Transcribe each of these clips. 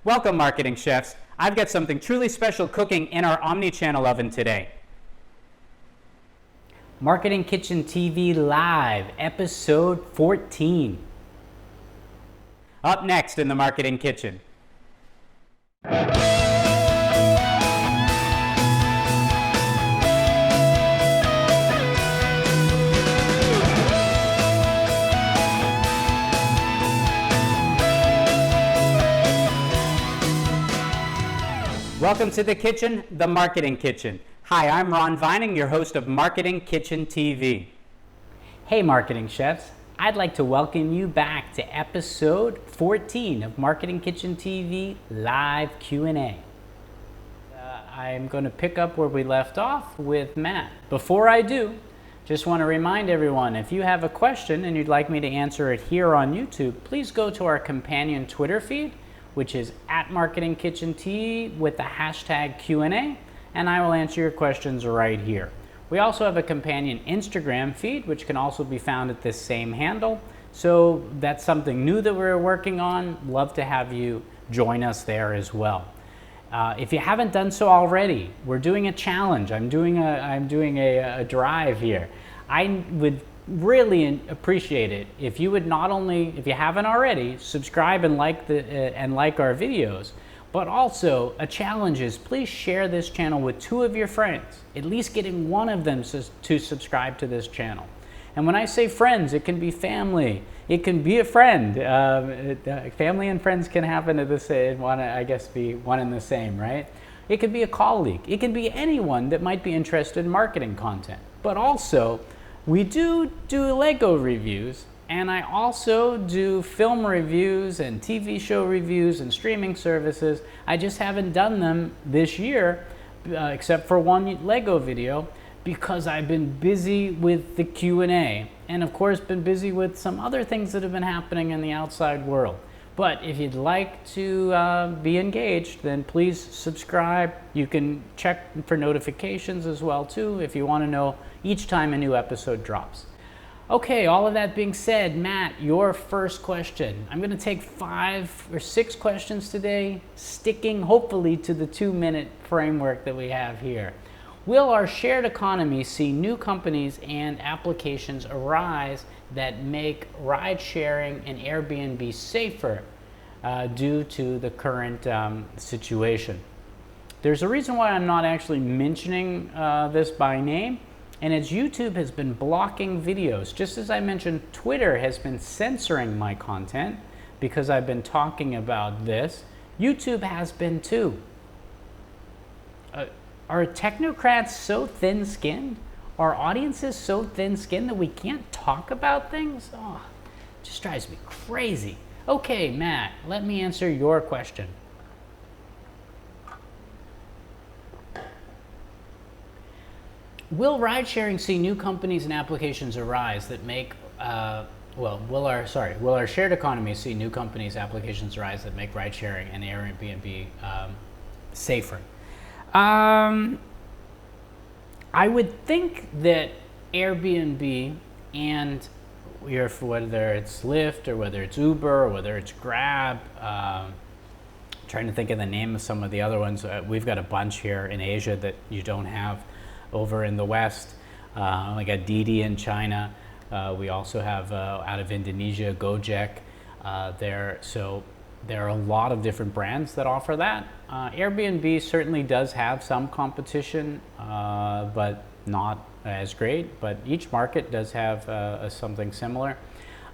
Welcome, marketing chefs. I've got something truly special cooking in our Omni-Channel oven today. Marketing Kitchen TV Live, episode 14. Up next in the Marketing Kitchen. Welcome to the kitchen, the Marketing Kitchen. Hi, I'm Ron Vining, your host of Marketing Kitchen TV. Hey marketing chefs, I'd like to welcome you back to episode 14 of Marketing Kitchen TV Live Q&A. I'm going to pick up where we left off with Matt. Before I do, just want to remind everyone, if you have a question and you'd like me to answer it here on YouTube, please go to our companion Twitter feed, which is @MarketingKitchenTV with the hashtag Q&A, and I will answer your questions right here. We also have a companion Instagram feed, which can also be found at this same handle. So that's something new that we're working on. Love to have you join us there as well. If you haven't done so already, we're doing a challenge. I'm doing a drive here. I would really appreciate it if you would not only, if you haven't already, subscribe and like our videos, but also a challenge is please share this channel with 2 of your friends, at least getting one of them to subscribe to this channel. And when I say friends, it can be family, it can be a friend. Family and friends can happen to the same, be one and the same, right? It could be a colleague, it can be anyone that might be interested in marketing content. But also, we do Lego reviews, and I also do film reviews and TV show reviews and streaming services. I just haven't done them this year, except for one Lego video, because I've been busy with the Q&A, and of course been busy with some other things that have been happening in the outside world. But if you'd like to be engaged, then please subscribe. You can check for notifications as well too, if you want to know each time a new episode drops. Okay, all of that being said, Matt, your first question. I'm going to take 5 or 6 questions today, sticking hopefully to the 2-minute framework that we have here. Will our shared economy see new companies and applications arise that make ride sharing and Airbnb safer due to the current situation? There's a reason why I'm not actually mentioning this by name, and it's YouTube has been blocking videos. Just as I mentioned, Twitter has been censoring my content because I've been talking about this. YouTube has been too. Are technocrats so thin-skinned? Are audiences so thin-skinned that we can't talk about things? Oh, it just drives me crazy. Okay, Matt, let me answer your question. Will ride-sharing see new companies and applications arise that make, will our shared economy see new companies, applications arise that make ride-sharing and Airbnb safer? I would think that Airbnb and whether it's Lyft or whether it's Uber or whether it's Grab, trying to think of the name of some of the other ones. We've got a bunch here in Asia that you don't have over in the West. We got Didi in China. We also have out of Indonesia, Gojek there. So there are a lot of different brands that offer that. Airbnb certainly does have some competition, but not as great. But each market does have something similar.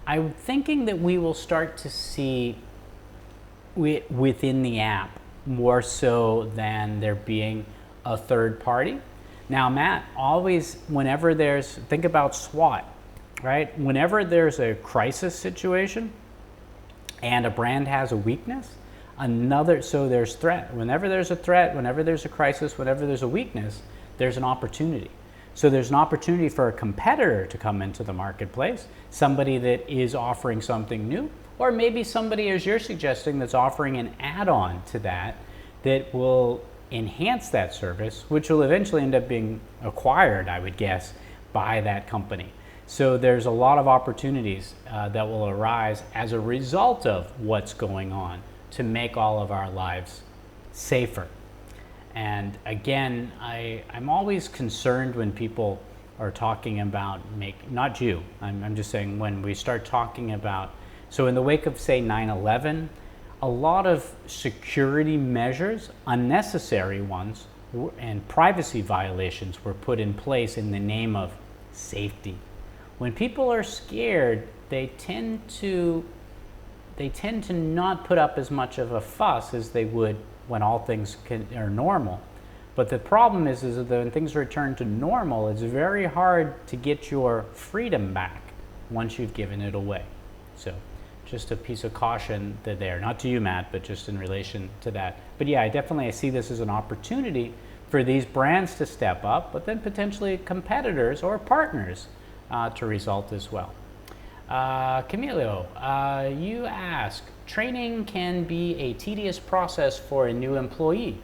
I'm thinking that we will start to see within the app more so than there being a third party. Now, Matt, always, whenever think about SWOT, right? Whenever there's a crisis situation and a brand has a weakness, so there's threat. Whenever there's a threat, whenever there's a crisis, whenever there's a weakness, there's an opportunity. So there's an opportunity for a competitor to come into the marketplace, somebody that is offering something new, or maybe somebody, as you're suggesting, that's offering an add-on to that will enhance that service, which will eventually end up being acquired, I would guess, by that company. So there's a lot of opportunities that will arise as a result of what's going on to make all of our lives safer. And again, I'm always concerned when people are talking about not you, I'm just saying when we start talking about, so in the wake of say 9/11, a lot of security measures, unnecessary ones, and privacy violations were put in place in the name of safety. When people are scared, they tend to not put up as much of a fuss as they would when all things are normal. But the problem is that when things return to normal, it's very hard to get your freedom back once you've given it away. So just a piece of caution there, not to you, Matt, but just in relation to that. But yeah, I see this as an opportunity for these brands to step up, but then potentially competitors or partners to result as well. Camilo, you ask, training can be a tedious process for a new employee.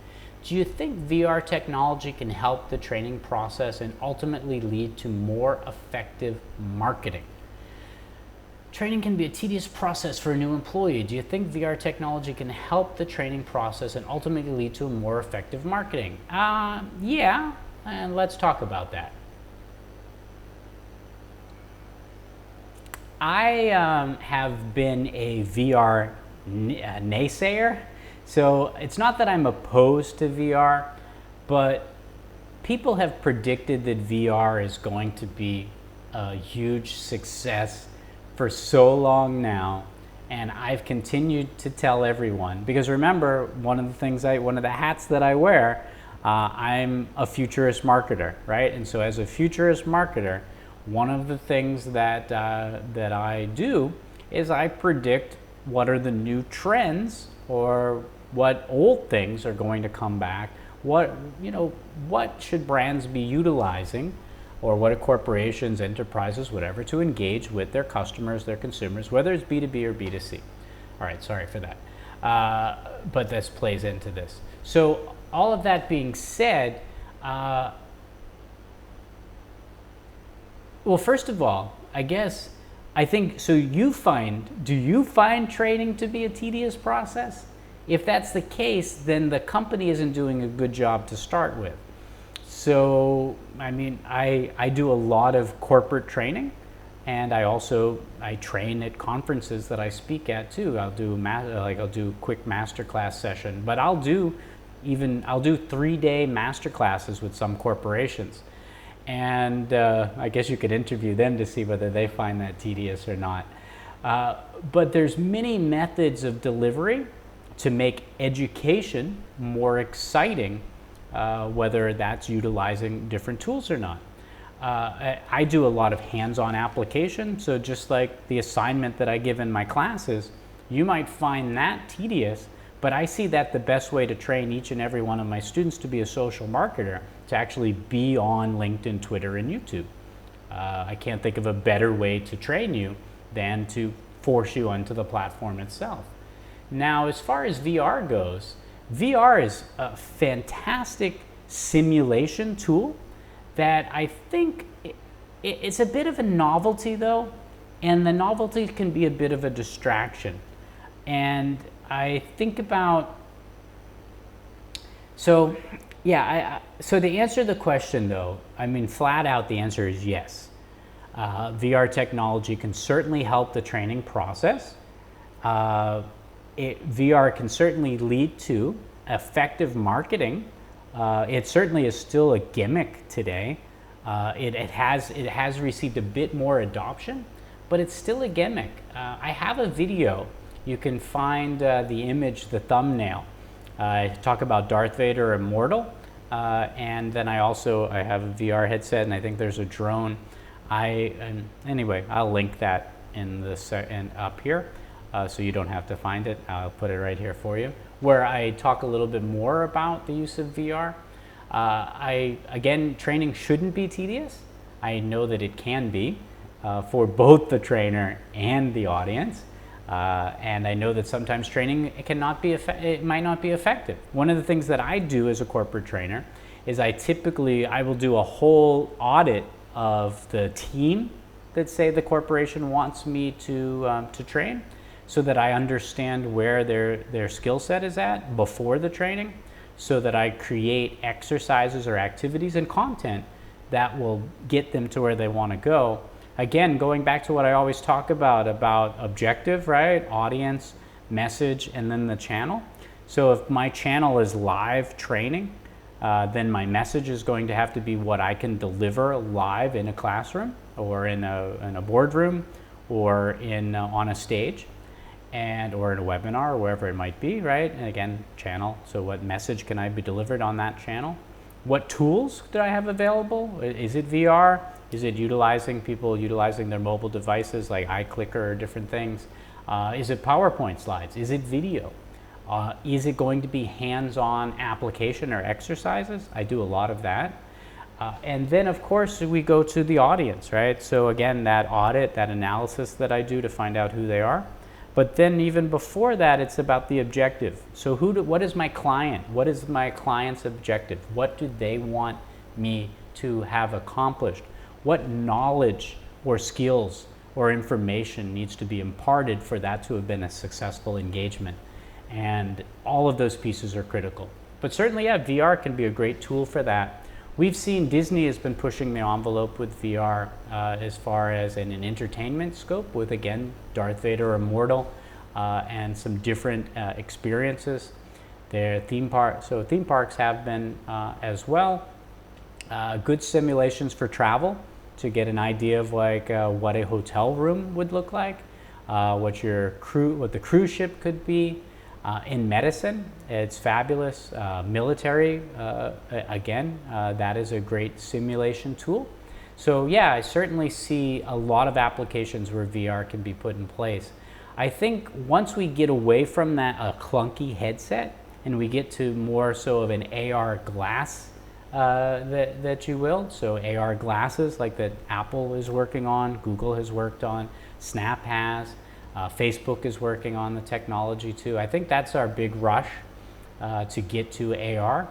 Do you think VR technology can help the training process and ultimately lead to more effective marketing? Training can be a tedious process for a new employee. Do you think VR technology can help the training process and ultimately lead to more effective marketing? Yeah, and let's talk about that. I have been a VR naysayer, so it's not that I'm opposed to VR, but people have predicted that VR is going to be a huge success for so long now, and I've continued to tell everyone, because remember, one of the hats that I wear, I'm a futurist marketer, right? And so as a futurist marketer, one of the things that I do is I predict what are the new trends or what old things are going to come back. What should brands be utilizing, or what are corporations, enterprises, whatever, to engage with their customers, their consumers, whether it's B2B or B2C. All right, sorry for that. But this plays into this. So all of that being said, well, first of all, I think, so do you find training to be a tedious process? If that's the case, then the company isn't doing a good job to start with. So, I mean, I do a lot of corporate training, and I train at conferences that I speak at too. I'll do quick masterclass session, but I'll do 3-day masterclasses with some corporations. And I guess you could interview them to see whether they find that tedious or not. But there's many methods of delivery to make education more exciting, whether that's utilizing different tools or not. I do a lot of hands-on application, so just like the assignment that I give in my classes, you might find that tedious, but I see that the best way to train each and every one of my students to be a social marketer, to actually be on LinkedIn, Twitter, and YouTube. I can't think of a better way to train you than to force you onto the platform itself. Now, as far as VR goes, VR is a fantastic simulation tool that I think it's a bit of a novelty though, and the novelty can be a bit of a distraction. And I think about, so to answer the question though, I mean, flat out the answer is yes. VR technology can certainly help the training process. VR can certainly lead to effective marketing. It certainly is still a gimmick today. It has received a bit more adoption, but it's still a gimmick. I have a video. You can find the image, the thumbnail. I talk about Darth Vader Immortal, and then I have a VR headset, and I think there's a drone. Anyway, I'll link that in up here. So you don't have to find it. I'll put it right here for you, where I talk a little bit more about the use of VR. Again, training shouldn't be tedious. I know that it can be for both the trainer and the audience. And I know that sometimes training it might not be effective. One of the things that I do as a corporate trainer is I will do a whole audit of the team that, say, the corporation wants me to train, so that I understand where their skill set is at before the training, so that I create exercises or activities and content that will get them to where they want to go. Again, going back to what I always talk about objective, right? Audience, message, and then the channel. So if my channel is live training, then my message is going to have to be what I can deliver live in a classroom or in a boardroom or on a stage, or in a webinar or wherever it might be, right? And again, channel. So what message can I be delivered on that channel? What tools do I have available? Is it VR? Is it people utilizing their mobile devices like iClicker or different things? Is it PowerPoint slides? Is it video? Is it going to be hands-on application or exercises? I do a lot of that. And then of course we go to the audience, right? So again, that audit, that analysis that I do to find out who they are. But then even before that, it's about the objective. So what is my client? What is my client's objective? What do they want me to have accomplished? What knowledge or skills or information needs to be imparted for that to have been a successful engagement? And all of those pieces are critical. But certainly, yeah, VR can be a great tool for that. We've seen Disney has been pushing the envelope with VR as far as in an entertainment scope with, again, Darth Vader Immortal and some different experiences. Their theme parks have been as well. Good simulations for travel to get an idea of like what a hotel room would look like, what the cruise ship could be. In medicine, it's fabulous. Military, again, that is a great simulation tool. So yeah, I certainly see a lot of applications where VR can be put in place. I think once we get away from that clunky headset and we get to more so of an AR glass, that you will, so AR glasses like that Apple is working on, Google has worked on, Snap has, Facebook is working on the technology too. I think that's our big rush to get to AR.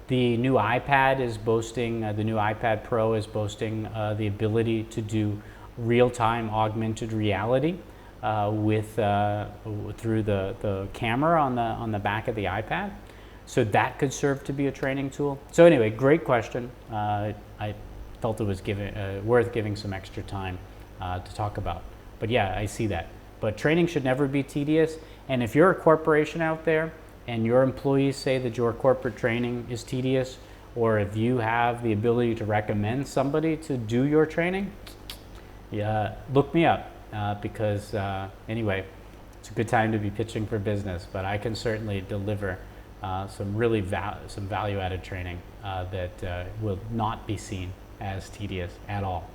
The new iPad is boasting, the new iPad Pro is boasting the ability to do real-time augmented reality through the camera on the back of the iPad. So that could serve to be a training tool. So anyway, great question. I felt it was worth giving some extra time to talk about. But yeah, I see that. But training should never be tedious. And if you're a corporation out there and your employees say that your corporate training is tedious, or if you have the ability to recommend somebody to do your training, yeah, look me up because anyway, it's a good time to be pitching for business. But I can certainly deliver some really some value-added training that will not be seen as tedious at all.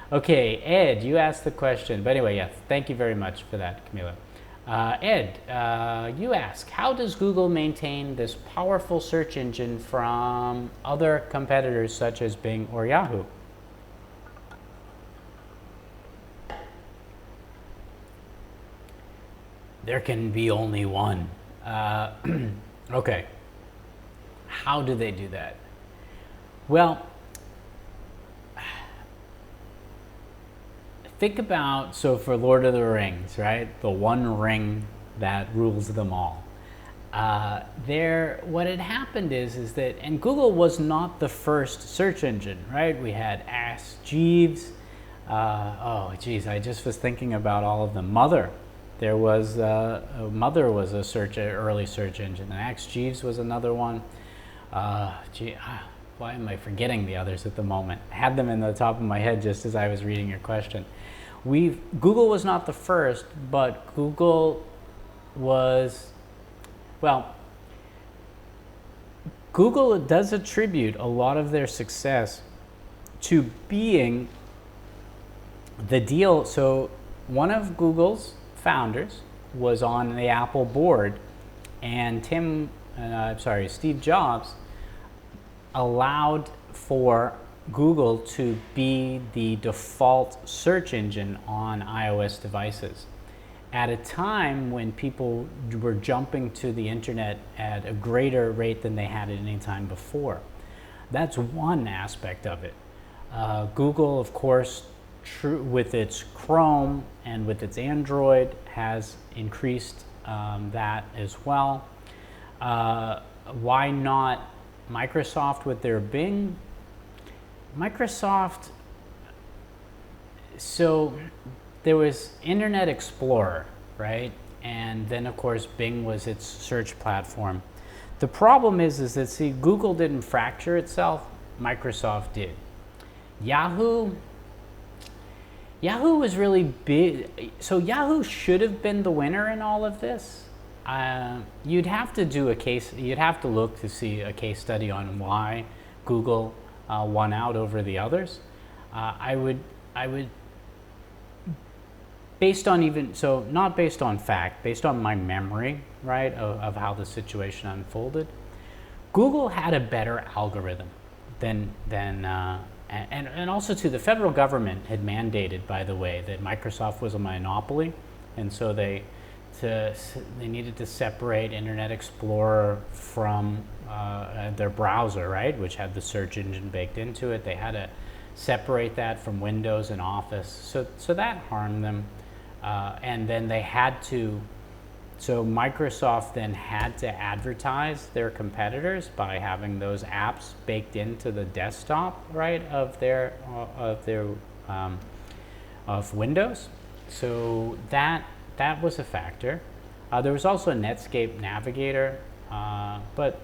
Okay, Ed, you asked the question. But anyway, yeah, thank you very much for that, Camila. Ed, you ask, how does Google maintain this powerful search engine from other competitors such as Bing or Yahoo? There can be only one. Okay, how do they do that? Well, think about, so for Lord of the Rings, right? The one ring that rules them all. What had happened is that, and Google was not the first search engine, right? We had Ask Jeeves. Oh, geez, I just was thinking about all of them. Mother. There was, Mother was a early search engine. And Ask Jeeves was another one. Why am I forgetting the others at the moment? I had them in the top of my head just as I was reading your question. Google was not the first, but Google was, well, Google does attribute a lot of their success to being the deal. So one of Google's founders was on the Apple board, and Steve Jobs allowed for Google to be the default search engine on iOS devices at a time when people were jumping to the internet at a greater rate than they had at any time before. That's one aspect of it. Google, of course, with its Chrome and with its Android has increased that as well. Why not Microsoft with their Bing? Microsoft, so there was Internet Explorer, right? And then of course Bing was its search platform. The problem is that, see, Google didn't fracture itself, Microsoft did. Yahoo was really big, so Yahoo should have been the winner in all of this. You'd have to do a case, you'd have to look to see a case study on why Google won out over the others. I would, based on even, so not based on fact, based on my memory, right, of how the situation unfolded, Google had a better algorithm than and also too, the federal government had mandated, by the way, that Microsoft was a monopoly, and so they needed to separate Internet Explorer from their browser, right, which had the search engine baked into it. They had to separate that from Windows and Office, so that harmed them. And then they had to, so Microsoft then had to advertise their competitors by having those apps baked into the desktop, right, of Windows. So that was a factor. There was also a Netscape Navigator, but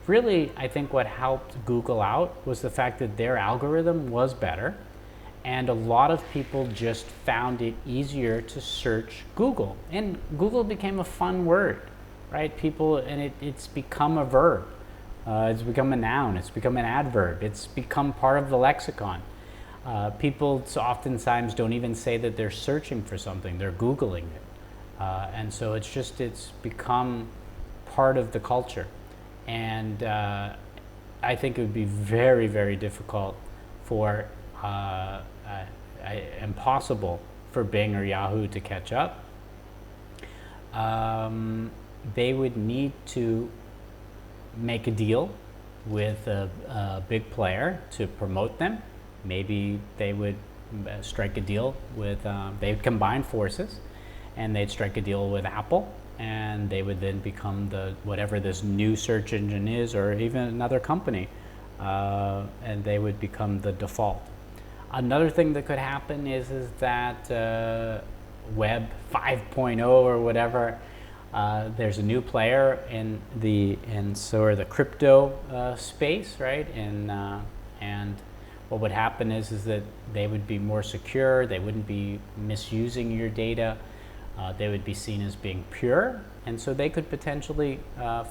really I think what helped Google out was the fact that their algorithm was better, and a lot of people just found it easier to search Google. And Google became a fun word, right? People, and it's become a verb. It's become a noun. It's become an adverb. It's become part of the lexicon. People oftentimes don't even say that they're searching for something. They're Googling it. And so it's become part of the culture. And I think it would be very, very difficult for impossible for Bing or Yahoo to catch up. They would need to make a deal with a big player to promote them. Maybe they would strike a deal with, they'd combine forces and they'd strike a deal with Apple, and they would then become whatever this new search engine is, or even another company, and they would become the default. Another thing that could happen is that Web 5.0 or whatever, there's a new player in the crypto space, right? And what would happen is that they would be more secure. They wouldn't be misusing your data. They would be seen as being pure, and so they could potentially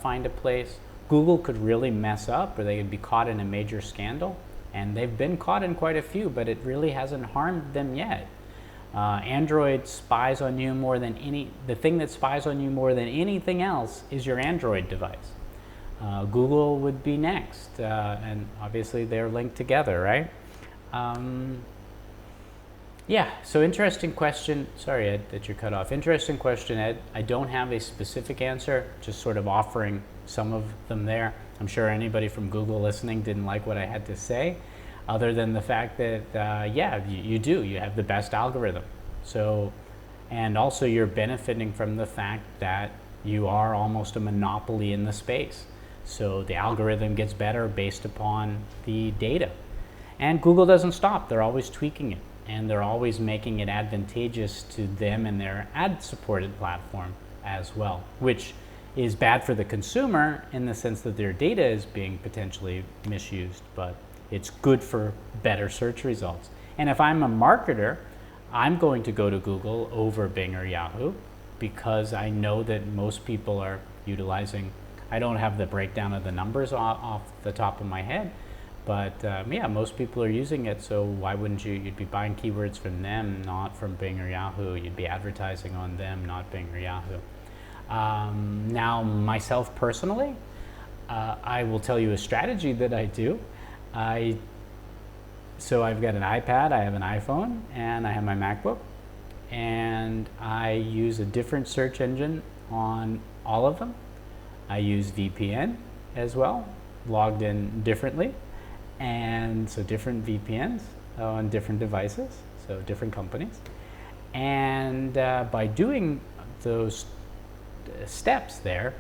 find a place. Google could really mess up, or they could be caught in a major scandal. And they've been caught in quite a few, but it really hasn't harmed them yet. Android spies on you more than the thing that spies on you more than anything else is your Android device. Google would be next, and obviously they're linked together, right? Yeah, so interesting question. Sorry, Ed, that you're cut off. Interesting question, Ed. I don't have a specific answer, just sort of offering some of them there. I'm sure anybody from Google listening didn't like what I had to say, other than the fact that, yeah, you do. You have the best algorithm. So, and also you're benefiting from the fact that you are almost a monopoly in the space. So the algorithm gets better based upon the data. And Google doesn't stop. They're always tweaking it, and they're always making it advantageous to them and their ad-supported platform as well, which is bad for the consumer in the sense that their data is being potentially misused, but it's good for better search results. And if I'm a marketer, I'm going to go to Google over Bing or Yahoo because I know that most people are utilizing, I don't have the breakdown of the numbers off the top of my head, but yeah, most people are using it, so why wouldn't you? You'd be buying keywords from them, not from Bing or Yahoo. You'd be advertising on them, not Bing or Yahoo. Now, myself personally, I will tell you a strategy that I do. So I've got an iPad, I have an iPhone, and I have my MacBook, and I use a different search engine on all of them. I use VPN as well, logged in differently, and so different VPNs on different devices. so different companies. And by doing those steps there,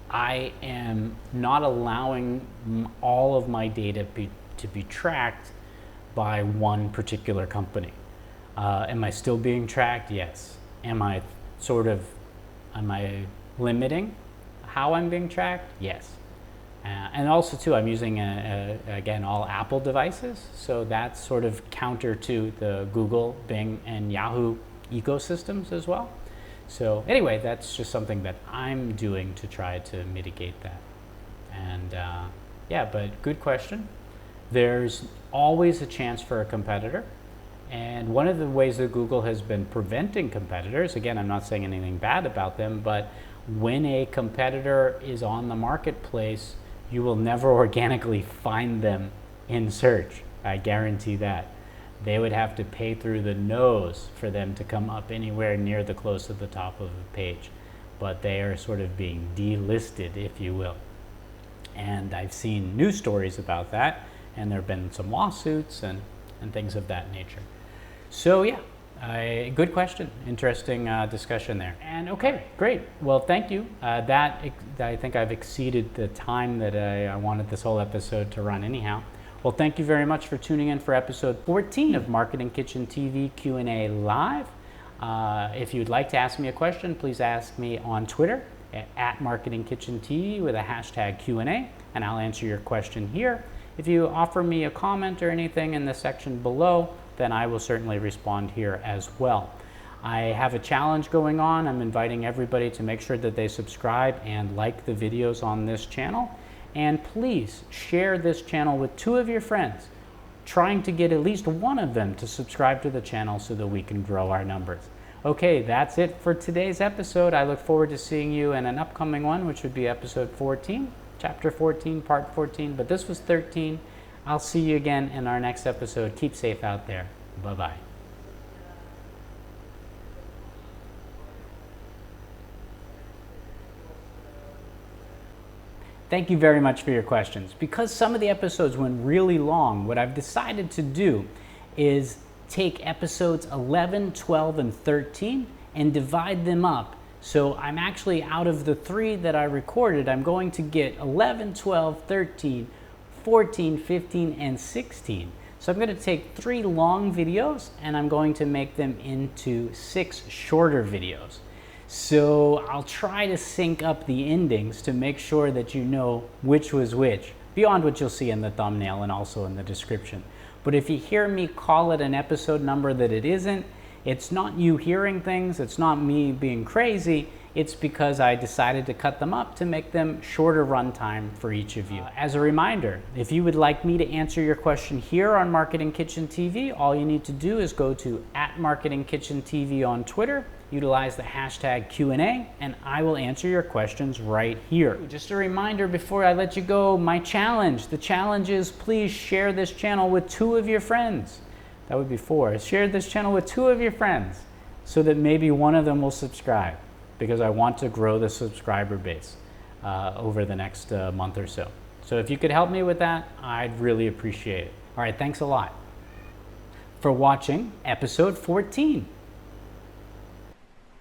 I am not allowing all of my data to be tracked by one particular company. Am I still being tracked? Yes. Am I limiting how I'm being tracked? Yes. And also too, I'm using, again, all Apple devices. So that's sort of counter to the Google, Bing, and Yahoo ecosystems as well. So anyway, that's just something that I'm doing to try to mitigate that. And yeah, but good question. There's always a chance for a competitor. And one of the ways that Google has been preventing competitors, again, I'm not saying anything bad about them, but when a competitor is on the marketplace, you will never organically find them in search. I guarantee that. They would have to pay through the nose for them to come up anywhere near the close of the top of the page. But they are sort of being delisted, if you will. And I've seen news stories about that, and there have been some lawsuits and things of that nature. So yeah, good question. Interesting discussion there. And okay, great. Well, thank you. I think I've exceeded the time that I wanted this whole episode to run anyhow. Well, thank you very much for tuning in for episode 14 of Marketing Kitchen TV Q&A Live. If you'd like to ask me a question, please ask me on Twitter at MarketingKitchenTV with a hashtag Q&A, and I'll answer your question here. If you offer me a comment or anything in the section below, then I will certainly respond here as well. I have a challenge going on. I'm inviting everybody to make sure that they subscribe and like the videos on this channel. And please share this channel with 2 of your friends, trying to get at least one of them to subscribe to the channel so that we can grow our numbers. Okay, that's it for today's episode. I look forward to seeing you in an upcoming one, which would be episode 14, chapter 14, part 14, but this was 13. I'll see you again in our next episode. Keep safe out there. Bye-bye. Thank you very much for your questions. Because some of the episodes went really long, what I've decided to do is take episodes 11, 12, and 13 and divide them up. So I'm actually, out of the 3 that I recorded, I'm going to get 11, 12, 13, 14, 15, and 16. So I'm going to take 3 long videos and I'm going to make them into 6 shorter videos. So I'll try to sync up the endings to make sure that you know which was which, beyond what you'll see in the thumbnail and also in the description. But if you hear me call it an episode number that it isn't, it's not you hearing things, it's not me being crazy, it's because I decided to cut them up to make them shorter runtime for each of you. As a reminder, if you would like me to answer your question here on Marketing Kitchen TV, all you need to do is go to @MarketingKitchenTV on Twitter, utilize the hashtag Q&A, and I will answer your questions right here. Just a reminder before I let you go, my challenge. The challenge is, please share this channel with 2 of your friends. That would be 4. Share this channel with 2 of your friends so that maybe one of them will subscribe, because I want to grow the subscriber base over the next month or so. So if you could help me with that, I'd really appreciate it. All right, thanks a lot for watching episode 14.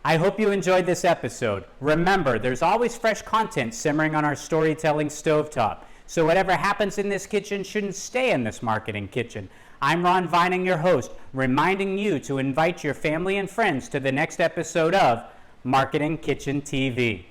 I hope you enjoyed this episode. Remember, there's always fresh content simmering on our storytelling stovetop. So whatever happens in this kitchen shouldn't stay in this marketing kitchen. I'm Ron Vining, your host, reminding you to invite your family and friends to the next episode of Marketing Kitchen TV.